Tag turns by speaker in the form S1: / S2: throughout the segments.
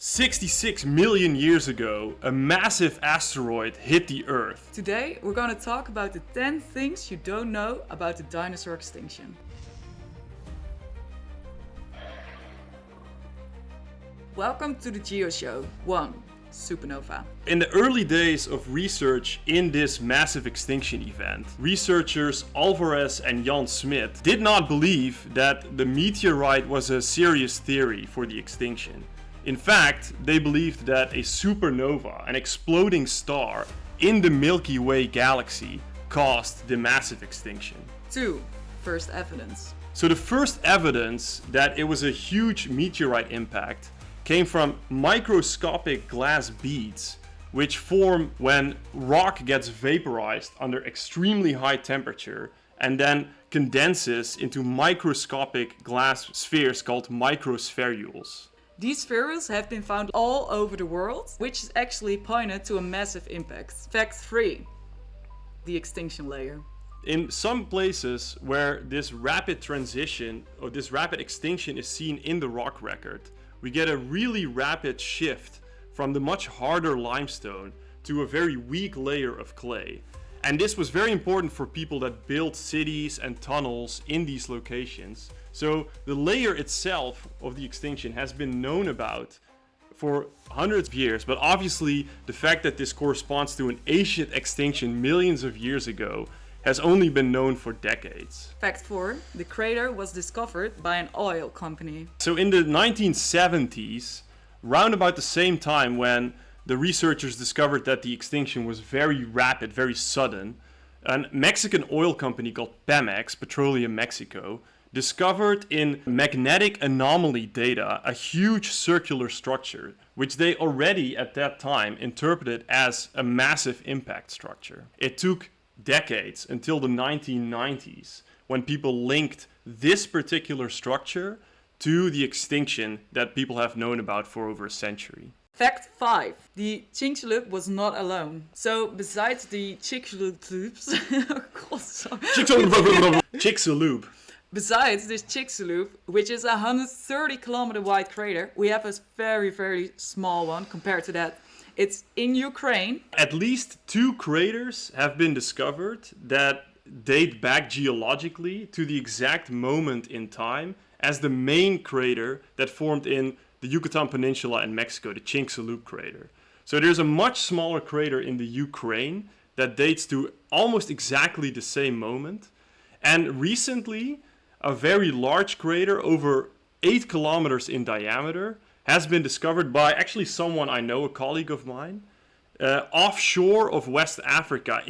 S1: 66 million years ago, a massive asteroid hit the Earth.
S2: Today, we're going to talk about the 10 things you don't know about the dinosaur extinction. Welcome to the Geo Show 1, Supernova.
S1: In the early days of research in this massive extinction event, researchers Alvarez and Jan Smit did not believe that the meteorite was a serious theory for the extinction. In fact, they believed that a supernova, an exploding star in the Milky Way galaxy, caused the massive extinction.
S2: 2. First evidence.
S1: So the first evidence that it was a huge meteorite impact came from microscopic glass beads, which form when rock gets vaporized under extremely high temperature and then condenses into microscopic glass spheres called microspherules.
S2: These spherules have been found all over the world, which is actually pointed to a massive impact. Fact 3. The extinction layer.
S1: In some places where this rapid transition or this rapid extinction is seen in the rock record, we get a really rapid shift from the much harder limestone to a very weak layer of clay. And this was very important for people that built cities and tunnels in these locations. So the layer itself of the extinction has been known about for hundreds of years, but obviously the fact that this corresponds to an ancient extinction millions of years ago has only been known for decades.
S2: Fact 4. The crater was discovered by an oil company.
S1: So in the 1970s, round about the same time when the researchers discovered that the extinction was very rapid, very sudden, a Mexican oil company called Pemex, Petroleum Mexico, discovered in magnetic anomaly data a huge circular structure, which they already at that time interpreted as a massive impact structure. It took decades until the 1990s when people linked this particular structure to the extinction that people have known about for over a century.
S2: Fact 5. The Chicxulub was not alone. So besides the Chicxulubs,
S1: Chicxulub.
S2: Besides this Chicxulub, which is a 130 kilometer wide crater, we have a very, very small one compared to that. It's in Ukraine.
S1: At least 2 craters have been discovered that date back geologically to the exact moment in time as the main crater that formed in the Yucatan Peninsula in Mexico, the Chicxulub crater. So there's a much smaller crater in the Ukraine that dates to almost exactly the same moment. And recently, a very large crater over 8 kilometers in diameter has been discovered by actually someone I know, a colleague of mine, offshore of West Africa,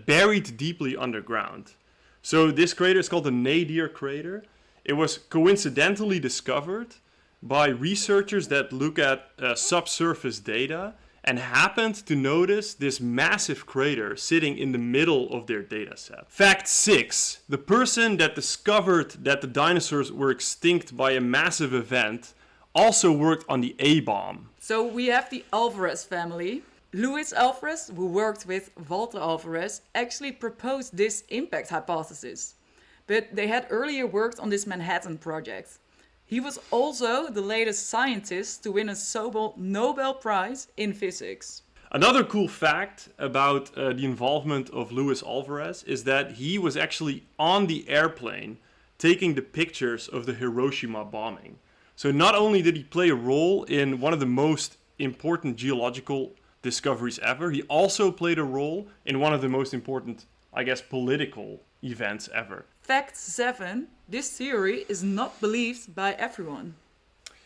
S1: buried deeply underground. So this crater is called the Nadir crater. It was coincidentally discovered by researchers that look at subsurface data and happened to notice this massive crater sitting in the middle of their data set. Fact 6. The person that discovered that the dinosaurs were extinct by a massive event also worked on the A-bomb.
S2: So we have the Alvarez family. Luis Alvarez, who worked with Walter Alvarez, actually proposed this impact hypothesis. But they had earlier worked on this Manhattan project. He was also the latest scientist to win a Nobel Prize in physics.
S1: Another cool fact about the involvement of Luis Alvarez is that he was actually on the airplane taking the pictures of the Hiroshima bombing. So not only did he play a role in one of the most important geological discoveries ever, he also played a role in one of the most important, political events ever.
S2: Fact 7. This theory is not believed by everyone.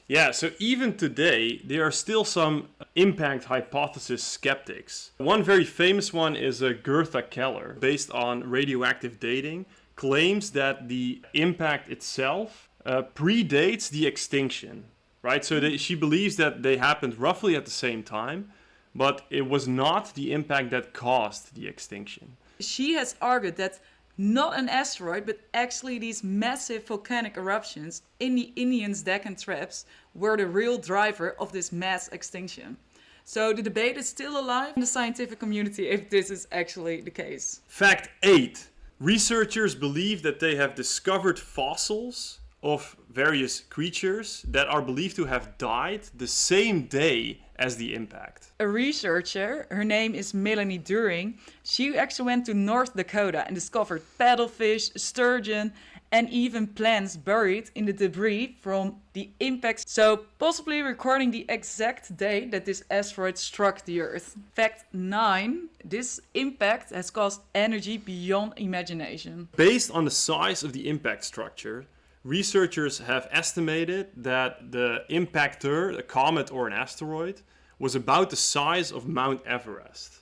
S1: Yeah, so even today, there are still some impact hypothesis skeptics. One very famous one is Gertha Keller, based on radioactive dating, claims that the impact itself predates the extinction, right? So she believes that they happened roughly at the same time, but it was not the impact that caused the extinction.
S2: She has argued that not an asteroid, but actually these massive volcanic eruptions in the Indian Deccan Traps were the real driver of this mass extinction. So the debate is still alive in the scientific community if this is actually the case.
S1: Fact 8. Researchers believe that they have discovered fossils of various creatures that are believed to have died the same day as the impact.
S2: A researcher, her name is Melanie During, she actually went to North Dakota and discovered paddlefish, sturgeon, and even plants buried in the debris from the impact, so possibly recording the exact day that this asteroid struck the Earth. Fact 9, this impact has caused energy beyond imagination.
S1: Based on the size of the impact structure, researchers have estimated that the impactor, a comet or an asteroid, was about the size of Mount Everest.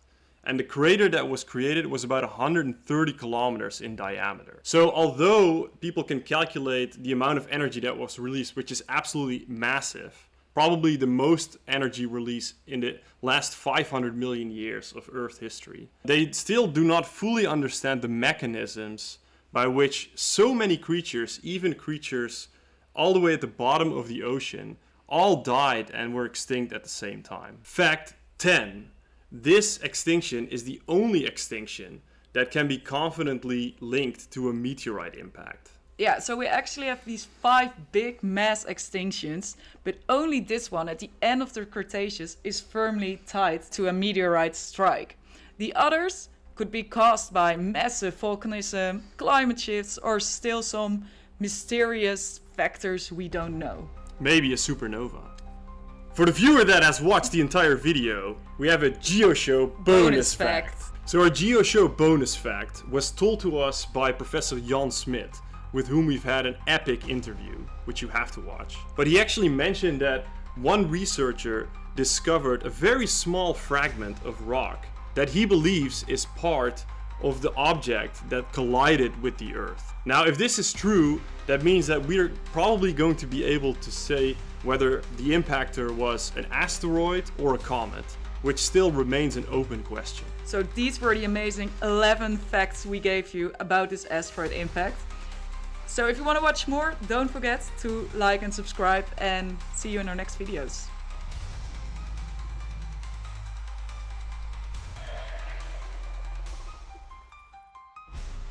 S1: And the crater that was created was about 130 kilometers in diameter. So although people can calculate the amount of energy that was released, which is absolutely massive, probably the most energy release in the last 500 million years of Earth history, they still do not fully understand the mechanisms by which so many creatures, even creatures all the way at the bottom of the ocean, all died and were extinct at the same time. Fact 10. This extinction is the only extinction that can be confidently linked to a meteorite impact.
S2: Yeah, so we actually have these 5 big mass extinctions, but only this one at the end of the Cretaceous is firmly tied to a meteorite strike. The others could be caused by massive volcanism, climate shifts, or still some mysterious factors we don't know.
S1: Maybe a supernova. For the viewer that has watched the entire video, we have a GeoShow bonus fact. So our GeoShow bonus fact was told to us by Professor Jan Smit, with whom we've had an epic interview, which you have to watch. But he actually mentioned that one researcher discovered a very small fragment of rock that he believes is part of the object that collided with the Earth. Now, if this is true, that means that we're probably going to be able to say whether the impactor was an asteroid or a comet, which still remains an open question.
S2: So these were the amazing 11 facts we gave you about this asteroid impact. So if you want to watch more, don't forget to like and subscribe, and see you in our next videos.